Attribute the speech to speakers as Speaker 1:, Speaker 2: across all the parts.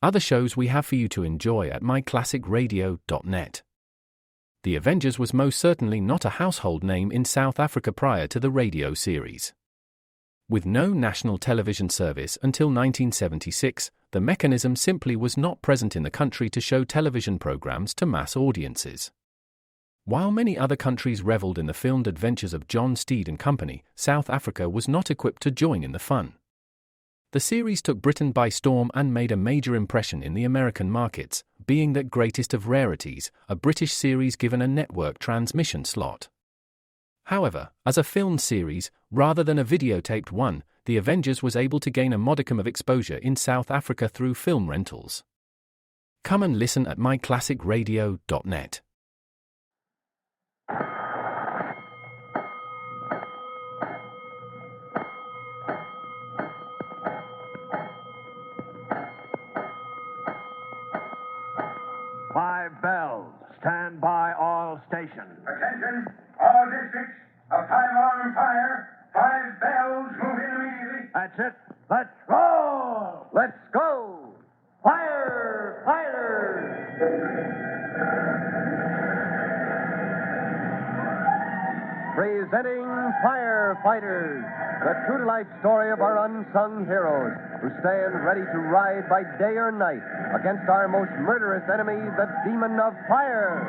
Speaker 1: Other shows we have for you to enjoy at myclassicradio.net. The Avengers was most certainly not a household name in South Africa prior to the radio series. With no national television service until 1976, the mechanism simply was not present in the country to show television programs to mass audiences. While many other countries reveled in the filmed adventures of John Steed and company, South Africa was not equipped to join in the fun. The series took Britain by storm and made a major impression in the American markets, being that greatest of rarities, a British series given a network transmission slot. However, as a filmed series, rather than a videotaped one, The Avengers was able to gain a modicum of exposure in South Africa through film rentals. Come and listen at myclassicradio.net.
Speaker 2: Five bells. Stand by all stations.
Speaker 3: Attention, all districts. A five-alarm fire. 5 bells. Move in immediately.
Speaker 2: That's it. Let's roll. Let's go. Firefighters. Presenting Firefighters, the true-to-life story of our unsung heroes who stand ready to ride by day or night against our most murderous enemy, the demon of fire.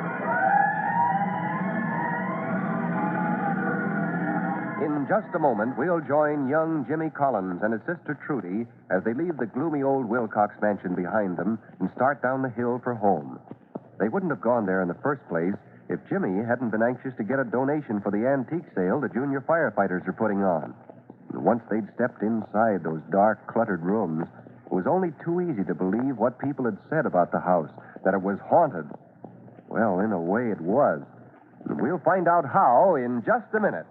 Speaker 2: In just a moment, we'll join young Jimmy Collins and his sister Trudy as they leave the gloomy old Wilcox mansion behind them and start down the hill for home. They wouldn't have gone there in the first place if Jimmy hadn't been anxious to get a donation for the antique sale the junior firefighters are putting on. And once they'd stepped inside those dark, cluttered rooms, it was only too easy to believe what people had said about the house, that it was haunted. Well, in a way it was. And we'll find out how in just a minute.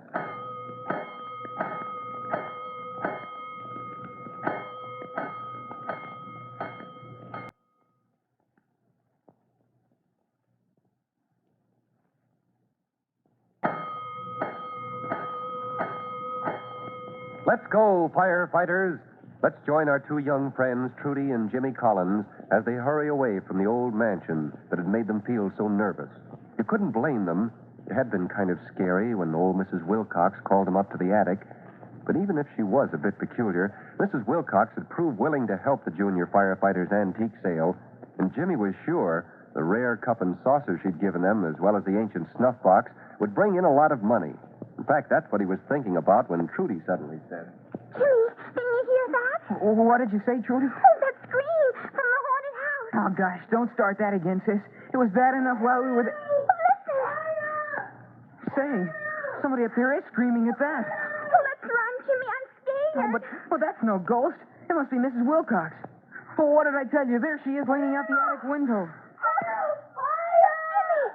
Speaker 2: Let's go, firefighters. Let's join our two young friends, Trudy and Jimmy Collins, as they hurry away from the old mansion that had made them feel so nervous. You couldn't blame them. It had been kind of scary when old Mrs. Wilcox called them up to the attic. But even if she was a bit peculiar, Mrs. Wilcox had proved willing to help the junior firefighters' antique sale, and Jimmy was sure the rare cup and saucer she'd given them, as well as the ancient snuff box, would bring in a lot of money. In fact, that's what he was thinking about when Trudy suddenly said,
Speaker 4: Jimmy, didn't you hear that?
Speaker 5: What did you say, Trudy?
Speaker 4: Oh, that scream from the haunted house.
Speaker 5: Oh, gosh, don't start that again, sis. It was bad enough while we were there.
Speaker 4: Listen.
Speaker 5: Say, somebody up there is screaming at that.
Speaker 4: Well, let's run, Jimmy. I'm scared.
Speaker 5: But that's no ghost. It must be Mrs. Wilcox. Well, what did I tell you? There she is leaning out the attic window.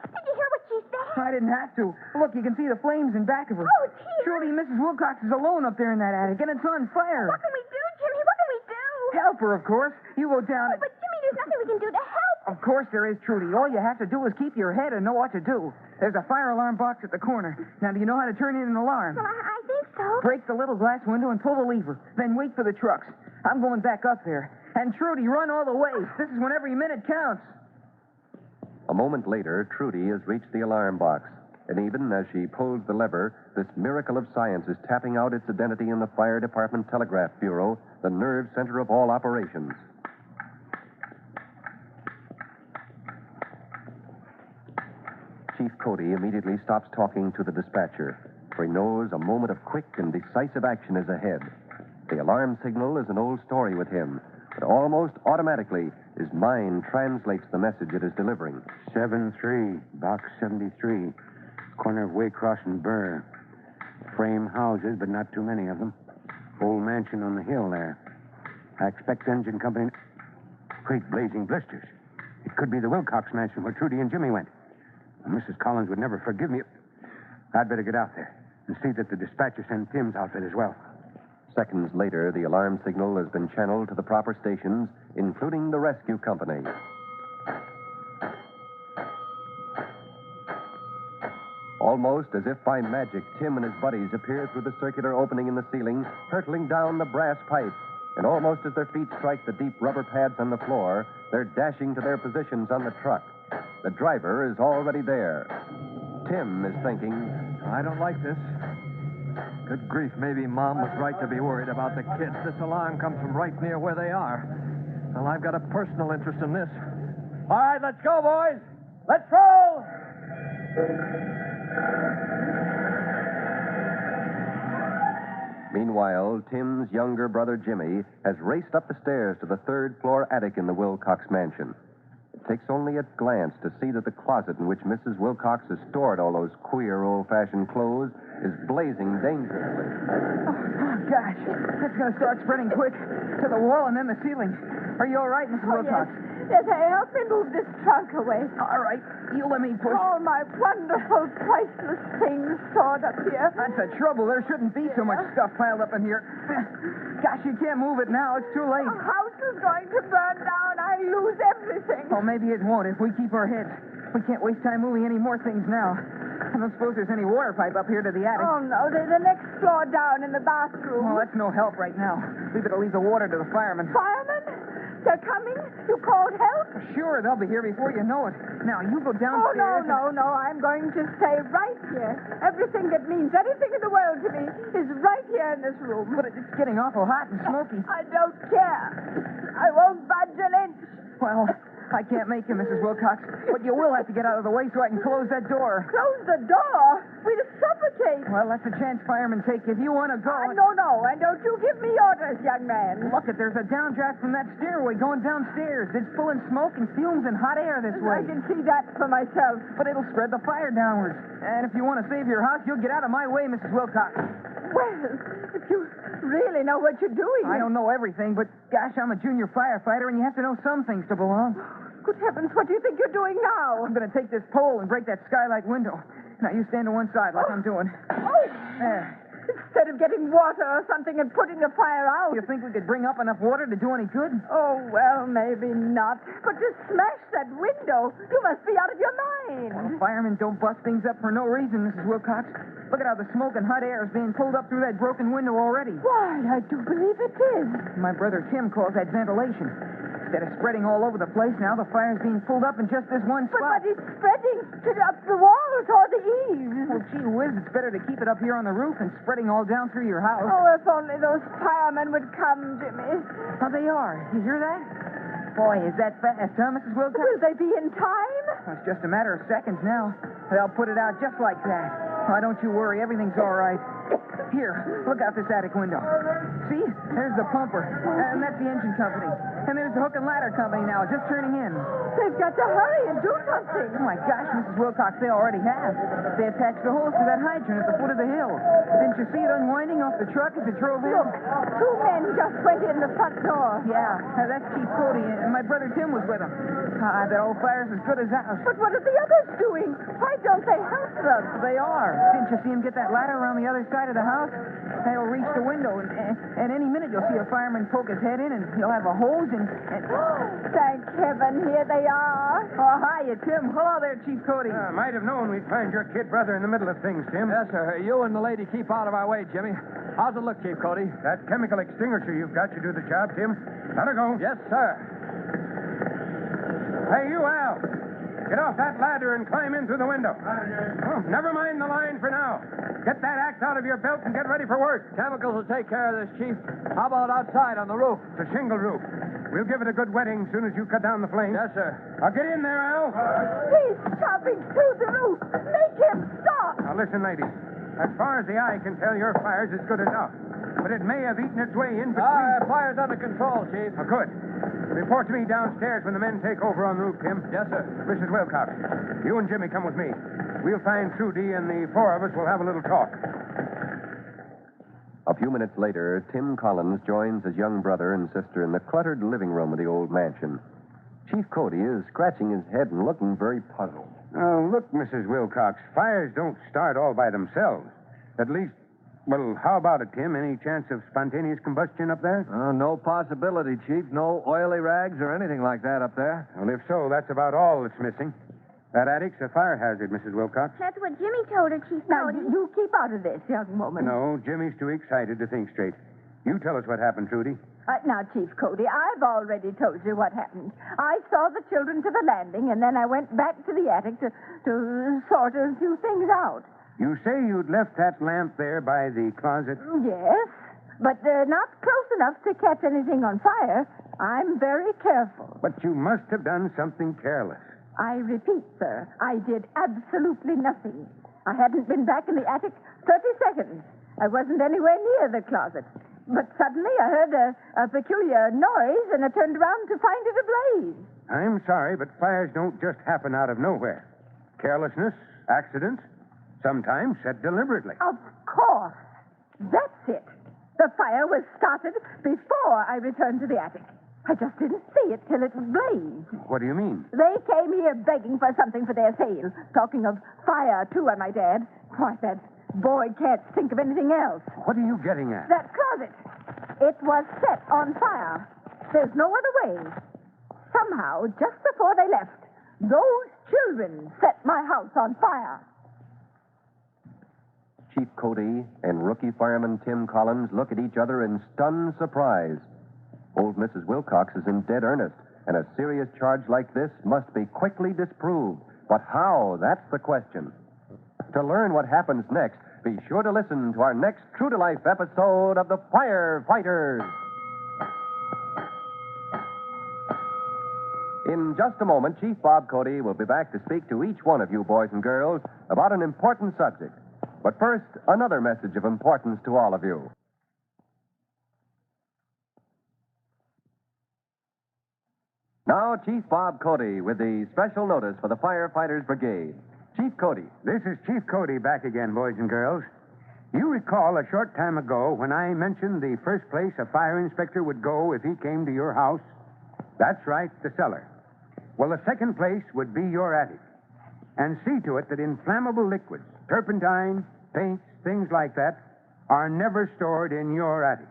Speaker 4: Did you hear what she said?
Speaker 5: I didn't have to. Look, you can see the flames in back of her.
Speaker 4: Oh, dear.
Speaker 5: Surely Mrs. Wilcox is alone up there in that attic, and it's on fire.
Speaker 4: What can we do, Jimmy? What can we do?
Speaker 5: Help her, of course. You go down
Speaker 4: Oh, but Jimmy, there's nothing we can do to help.
Speaker 5: Of course there is, Trudy. All you have to do is keep your head and know what to do. There's a fire alarm box at the corner. Now, do you know how to turn in an alarm?
Speaker 4: Well, I think so.
Speaker 5: Break the little glass window and pull the lever. Then wait for the trucks. I'm going back up there. And Trudy, run all the way. This is when every minute counts.
Speaker 2: A moment later, Trudy has reached the alarm box. And even as she pulls the lever, this miracle of science is tapping out its identity in the Fire Department Telegraph Bureau, the nerve center of all operations. Chief Cody immediately stops talking to the dispatcher, for he knows a moment of quick and decisive action is ahead. The alarm signal is an old story with him, but almost automatically, his mind translates the message it is delivering.
Speaker 6: 7-3, box 73, corner of Waycross and Burr. Frame houses, but not too many of them. Old mansion on the hill there. I expect engine company... Great blazing blisters. It could be the Wilcox mansion where Trudy and Jimmy went. Mrs. Collins would never forgive me. I'd better get out there and see that the dispatcher sends Tim's outfit as well.
Speaker 2: Seconds later, the alarm signal has been channeled to the proper stations, including the rescue company. Almost as if by magic, Tim and his buddies appear through the circular opening in the ceiling, hurtling down the brass pipe. And almost as their feet strike the deep rubber pads on the floor, they're dashing to their positions on the truck. The driver is already there. Tim is thinking,
Speaker 7: I don't like this. Good grief, maybe Mom was right to be worried about the kids. This alarm comes from right near where they are. Well, I've got a personal interest in this. All right, let's go, boys. Let's roll!
Speaker 2: Meanwhile, Tim's younger brother Jimmy has raced up the stairs to the third-floor attic in the Wilcox mansion. It takes only a glance to see that the closet in which Mrs. Wilcox has stored all those queer, old-fashioned clothes is blazing dangerously.
Speaker 5: Oh, gosh. That's going to start spreading quick to the wall and then the ceiling. Are you all right, Mrs. Wilcox?
Speaker 4: Yes, help me move this trunk away.
Speaker 5: All right. You let me push.
Speaker 4: All my wonderful, priceless things stored up here.
Speaker 5: That's the trouble. There shouldn't be so much stuff piled up in here. Gosh, you can't move it now. It's too late.
Speaker 4: The house is going to burn down. I lose everything.
Speaker 5: Oh, maybe it won't if we keep our heads. We can't waste time moving any more things now. I don't suppose there's any water pipe up here to the attic.
Speaker 4: Oh, no. There's the next floor down in the bathroom.
Speaker 5: Well, that's no help right now. We better leave the water to the firemen.
Speaker 4: Firemen? They're coming? You called help?
Speaker 5: Sure, they'll be here before you know it. Now, you go
Speaker 4: Oh,
Speaker 5: downstairs.
Speaker 4: no. I'm going to stay right here. Everything that means anything in the world to me is right here in this room.
Speaker 5: But it's getting awful hot and smoky.
Speaker 4: I don't care. I won't budge an inch.
Speaker 5: Well, I can't make you, Mrs. Wilcox. But you will have to get out of the way so I can close that door.
Speaker 4: Close the door? We'd suffocate.
Speaker 5: Well, that's a chance firemen take. If you want to go...
Speaker 4: No. And don't you give me orders, young man.
Speaker 5: Look, there's a downdraft from that stairway going downstairs. It's pulling smoke and fumes and hot air this way.
Speaker 4: I can see that for myself.
Speaker 5: But it'll spread the fire downwards. And if you want to save your house, you'll get out of my way, Mrs. Wilcox.
Speaker 4: Well, if you really know what you're doing.
Speaker 5: I don't know everything, but gosh, I'm a junior firefighter, and you have to know some things to belong.
Speaker 4: Good heavens, what do you think you're doing now?
Speaker 5: I'm going to take this pole and break that skylight window. Now, you stand to one side like I'm doing.
Speaker 4: Oh!
Speaker 5: There.
Speaker 4: Instead of getting water or something and putting the fire out.
Speaker 5: You think we could bring up enough water to do any good?
Speaker 4: Oh, well, maybe not. But to smash that window, you must be out of your mind.
Speaker 5: Well, firemen don't bust things up for no reason, Mrs. Wilcox. Look at how the smoke and hot air is being pulled up through that broken window already.
Speaker 4: Why, I do believe it is.
Speaker 5: My brother Tim calls that ventilation. Instead of spreading all over the place, now the fire's being pulled up in just this one spot.
Speaker 4: But it's spreading up the walls or the eaves.
Speaker 5: Well, gee whiz, it's better to keep it up here on the roof and spreading all down through your house.
Speaker 4: Oh, if only those firemen would come, Jimmy.
Speaker 5: Oh, they are. You hear that? Boy, is that fast, huh, Mrs. Wilcox?
Speaker 4: Will they be in time?
Speaker 5: Well, it's just a matter of seconds now. They'll put it out just like that. Why, don't you worry. Everything's all right. Here, look out this attic window. See? There's the pumper. And that's the engine company. And there's the hook and ladder company now, just turning in.
Speaker 4: They've got to hurry and do something.
Speaker 5: Oh, my gosh, Mrs. Wilcox, they already have. They attached the hose to that hydrant at the foot of the hill. Didn't you see it unwinding off the truck as it drove in?
Speaker 4: Look, two men just went in the front door.
Speaker 5: Yeah, that's Chief Cody, and my brother Tim was with him. That old fire's as good as ours.
Speaker 4: But what are the others doing? Why don't they help them?
Speaker 5: They are. Didn't you see him get that ladder around the other side of the house? They'll reach the window, and any minute you'll see a fireman poke his head in, and he'll have a hose, and...
Speaker 4: Thank heaven, here they are.
Speaker 5: Oh, hiya, Tim. Hello there, Chief Cody.
Speaker 6: Might have known we'd find your kid brother in the middle of things, Tim.
Speaker 7: Yes, sir. You and the lady keep out of our way, Jimmy. How's it look, Chief Cody?
Speaker 6: That chemical extinguisher you've got you do the job, Tim. Let her go.
Speaker 7: Yes, sir.
Speaker 6: Hey, you, Al. Get off that ladder and climb in through the window. Oh, never mind the line for now. Get that axe out of your belt and get ready for work.
Speaker 7: Chemicals will take care of this, Chief. How about outside on the roof?
Speaker 6: It's a shingle roof. We'll give it a good wetting as soon as you cut down the flames.
Speaker 7: Yes, sir.
Speaker 6: Now get in there, Al.
Speaker 4: He's chopping through the roof. Make him stop.
Speaker 6: Now listen, ladies. As far as the eye can tell, your fire's as good as ours. But it may have eaten its way in between.
Speaker 7: Fire's under control, Chief.
Speaker 6: Oh, good. Report to me downstairs when the men take over on the roof, Tim.
Speaker 7: Yes, sir.
Speaker 6: Mrs. Wilcox, you and Jimmy come with me. We'll find Trudy, and the four of us will have a little talk.
Speaker 2: A few minutes later, Tim Collins joins his young brother and sister in the cluttered living room of the old mansion. Chief Cody is scratching his head and looking very puzzled.
Speaker 6: Oh, look, Mrs. Wilcox, fires don't start all by themselves. At least, well, how about it, Tim? Any chance of spontaneous combustion up there?
Speaker 7: No possibility, Chief. No oily rags or anything like that up there.
Speaker 6: Well, if so, that's about all that's missing. That attic's a fire hazard, Mrs. Wilcox.
Speaker 4: That's what Jimmy told her, Chief
Speaker 8: Now,
Speaker 4: Cody.
Speaker 8: you keep out of this, young woman.
Speaker 6: No, Jimmy's too excited to think straight. You tell us what happened, Trudy.
Speaker 4: Now, Chief Cody, I've already told you what happened. I saw the children to the landing, and then I went back to the attic to sort a few things out.
Speaker 6: You say you'd left that lamp there by the closet?
Speaker 4: Yes, but not close enough to catch anything on fire. I'm very careful.
Speaker 6: But you must have done something careless.
Speaker 4: I repeat, sir, I did absolutely nothing. I hadn't been back in the attic 30 seconds. I wasn't anywhere near the closet. But suddenly I heard a peculiar noise, and I turned around to find it ablaze.
Speaker 6: I'm sorry, but fires don't just happen out of nowhere. Carelessness, accidents, sometimes set deliberately.
Speaker 4: Of course. That's it. The fire was started before I returned to the attic. I just didn't see it till it blazed.
Speaker 6: What do you mean?
Speaker 4: They came here begging for something for their sale. Talking of fire, too, I might add. Why, that boy can't think of anything else.
Speaker 6: What are you getting at?
Speaker 4: That closet. It was set on fire. There's no other way. Somehow, just before they left, those children set my house on fire.
Speaker 2: Chief Cody and rookie fireman Tim Collins look at each other in stunned surprise. Old Mrs. Wilcox is in dead earnest, and a serious charge like this must be quickly disproved. But how? That's the question. To learn what happens next, be sure to listen to our next True to Life episode of The Firefighters. In just a moment, Chief Bob Cody will be back to speak to each one of you boys and girls about an important subject. But first, another message of importance to all of you. Now, Chief Bob Cody with the special notice for the Firefighters Brigade. Chief Cody.
Speaker 6: This is Chief Cody back again, boys and girls. You recall a short time ago when I mentioned the first place a fire inspector would go if he came to your house? That's right, the cellar. Well, the second place would be your attic. And see to it that inflammable liquids, turpentine, paints, things like that, are never stored in your attic.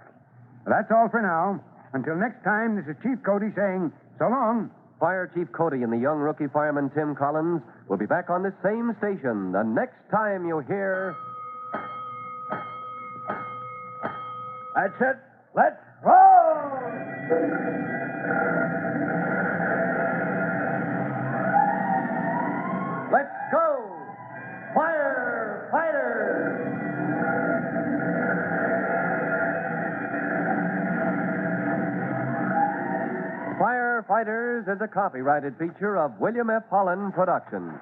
Speaker 6: That's all for now. Until next time, this is Chief Cody saying, so long.
Speaker 2: Fire Chief Cody and the young rookie fireman Tim Collins will be back on this same station the next time you hear...
Speaker 7: That's it. Let's roll!
Speaker 2: Let's go! Firefighters! Firefighters is a copyrighted feature of William F. Holland Productions.